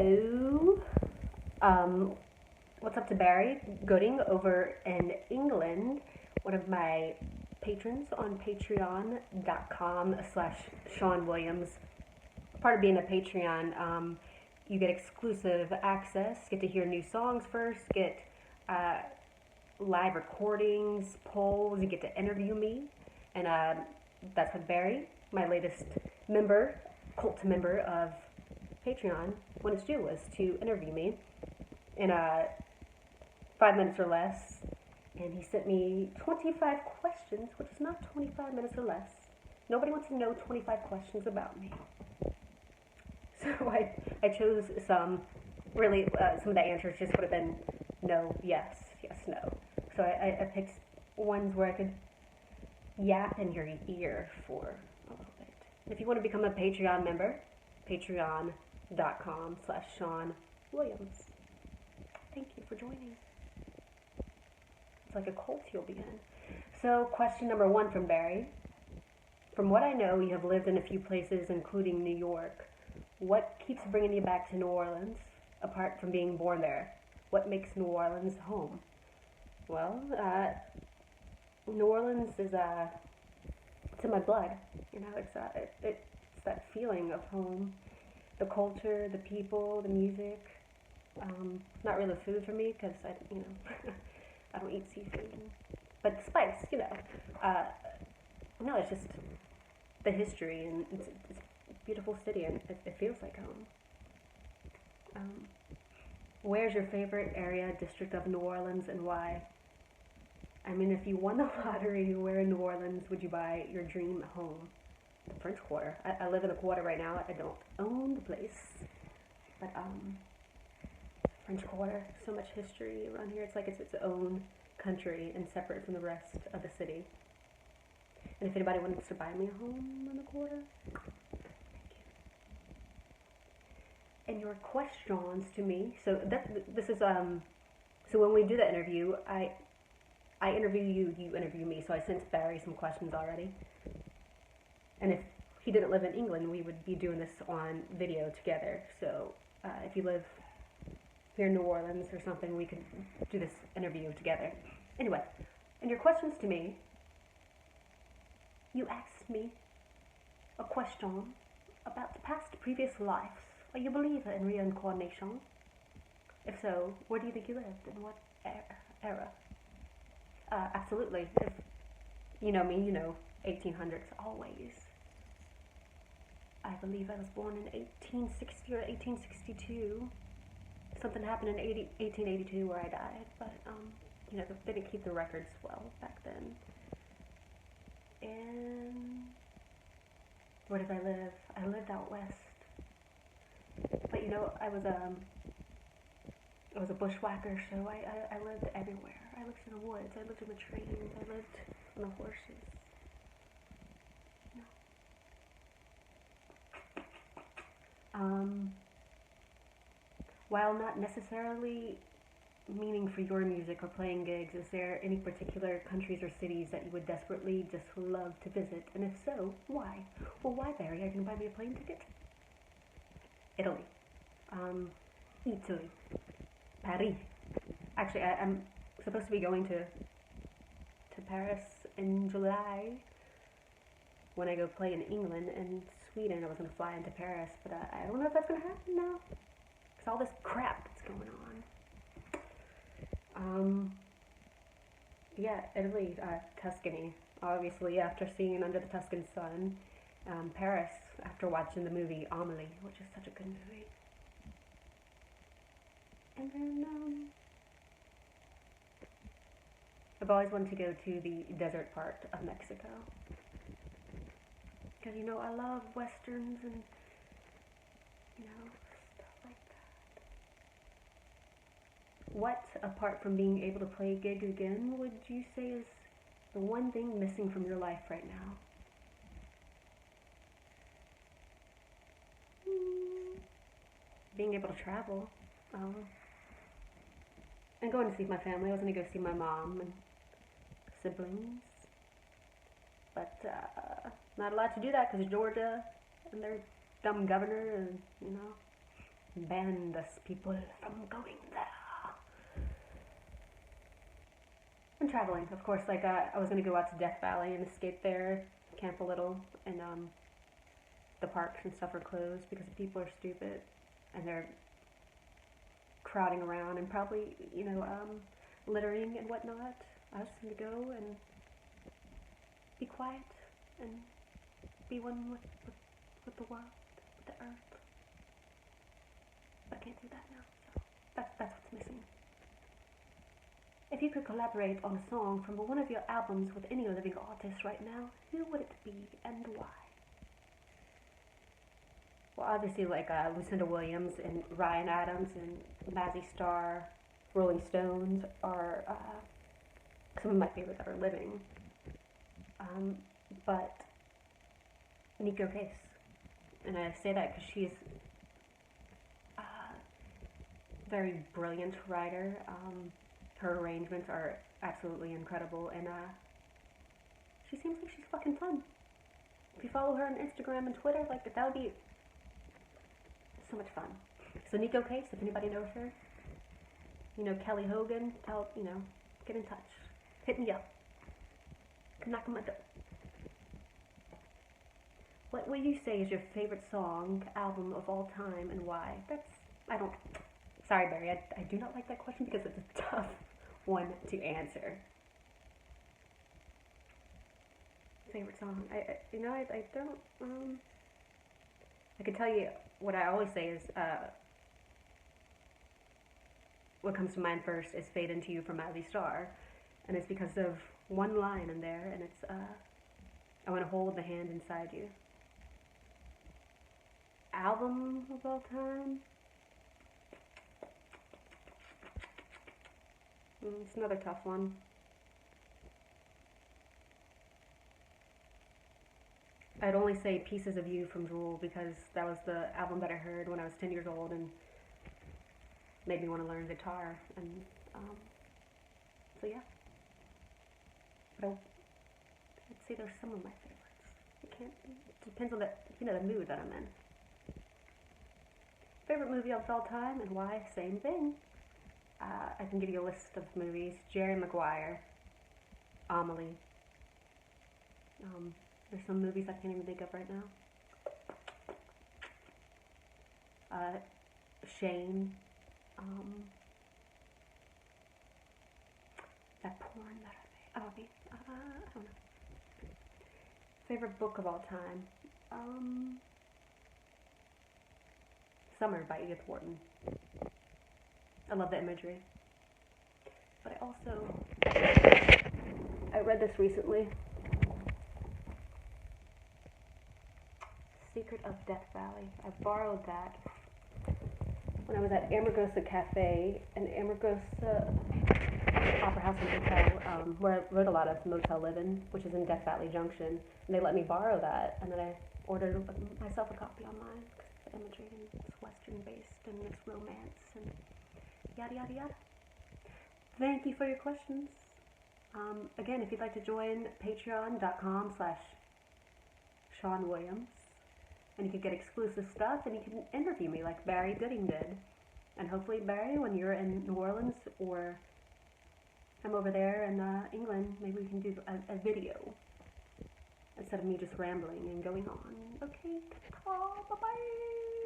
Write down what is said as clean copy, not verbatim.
So, um, what's up to Barrie Gooding over in England, one of my patrons on patreon.com/ Shawn Williams. Part of being a Patreon, you get exclusive access, get to hear new songs first, get uh, live recordings, polls, you get to interview me, and that's what Barrie, my latest member, cult member of Patreon, when its due was to interview me in 5 minutes or less, and he sent me 25 questions, which is not 25 minutes or less. Nobody wants to know 25 questions about me. So I chose some, really, some of the answers just would have been no, yes, yes, no. So I picked ones where I could yap in your ear for a little bit. And if you want to become a Patreon member, patreon.com/ Shawn Williams. Thank you for joining. It's like a cult you'll be in. So, question number 1 from Barrie. From what I know, you have lived in a few places, including New York. What keeps bringing you back to New Orleans, apart from being born there? What makes New Orleans home? Well, New Orleans is it's in my blood. You know, it's that feeling of home, the culture, the people, the music. Not really food for me because I don't eat seafood, but the spice, no, it's just the history, and it's a beautiful city, and it feels like home. Where's your favorite area, district of New Orleans, and why? I mean, if you won the lottery, where in New Orleans would you buy your dream home? The French Quarter. I live in the Quarter right now. I don't own the place, but French Quarter. So much history around here. It's like it's its own country and separate from the rest of the city. And if anybody wants to buy me a home in the Quarter, thank you. And your questions to me. So this is So when we do the interview, I interview you, you interview me. So I sent Barrie some questions already. And if he didn't live in England, we would be doing this on video together. So if you live here in New Orleans or something, we could do this interview together. Anyway, and your questions to me, you asked me a question about the past previous lives. Are you a believer in reincarnation? If so, where do you think you lived? In what era? Absolutely. If you know me, you know 1800s always. I believe I was born in 1860 or 1862. Something happened in 1882 where I died, but they didn't keep the records well back then. And where did I live? I lived out west. But I was a bushwhacker, so I lived everywhere. I lived in the woods, I lived in the trains, I lived on the horses. While not necessarily meaning for your music or playing gigs, is there any particular countries or cities that you would desperately just love to visit? And if so, why? Well, why, Barrie? Are you going to buy me a plane ticket? Italy. Italy. Paris. Actually, I'm supposed to be going to Paris in July when I go play in England and Sweden. I was going to fly into Paris, but I don't know if that's going to happen now. Because all this crap that's going on. Yeah, Italy, Tuscany. Obviously, after seeing Under the Tuscan Sun. Paris, after watching the movie Amelie, which is such a good movie. And then, I've always wanted to go to the desert part of Mexico. Because, I love westerns and, stuff like that. What, apart from being able to play a gig again, would you say is the one thing missing from your life right now? Being able to travel. And going to see my family. I was going to go see my mom and siblings. But, not allowed to do that because Georgia and their dumb governor and, banned us people from going there. And traveling, of course. Like I was gonna go out to Death Valley and escape there, camp a little, and the parks and stuff are closed because people are stupid and they're crowding around and probably littering and whatnot. I was gonna go and be quiet and be one with the world, with the earth. But I can't do that now, so that's what's missing. If you could collaborate on a song from one of your albums with any living artist right now, who would it be and why? Well, obviously, like Lucinda Williams and Ryan Adams and Mazzy Star, Rolling Stones are some of my favorites that are living. But Nico Case, and I say that because she's a very brilliant writer. Her arrangements are absolutely incredible, and she seems like she's fucking fun. If you follow her on Instagram and Twitter, like that would be so much fun. So Nico Case, if anybody knows her, Kelly Hogan, get in touch, hit me up, come knock on my door. What would you say is your favorite song, album of all time, and why? Sorry, Barrie, I do not like that question because it's a tough one to answer. Favorite song? I don't, I could tell you what I always say is, what comes to mind first is Fade Into You from Mazzy Star, and it's because of one line in there, and it's, I want to hold the hand inside you. Album of all time? It's another tough one. I'd only say Pieces of You from Jewel because that was the album that I heard when I was 10 years old and made me want to learn guitar. And so yeah. But I'd say there's some of my favorites. It depends on the mood that I'm in. Favorite movie of all time and why? Same thing. I can give you a list of movies. Jerry Maguire, Amelie. There's some movies I can't even think of right now. Shane. That porn that I made. I don't know. Favorite book of all time. Summer by Edith Wharton. I love the imagery. But I read this recently. Secret of Death Valley. I borrowed that when I was at Amargosa Cafe and Amargosa Opera House and Hotel, where I wrote a lot of Motel Livin', which is in Death Valley Junction, and they let me borrow that, and then I ordered myself a copy online because the imagery and it's Western based and it's romance and yada yada yada. Thank you for your questions. Again, if you'd like to join patreon.com/Shawn Williams, and you can get exclusive stuff, and you can interview me like Barrie Gooding did. And hopefully, Barrie, when you're in New Orleans or I'm over there in England, maybe we can do a video instead of me just rambling and going on. Okay, bye-bye.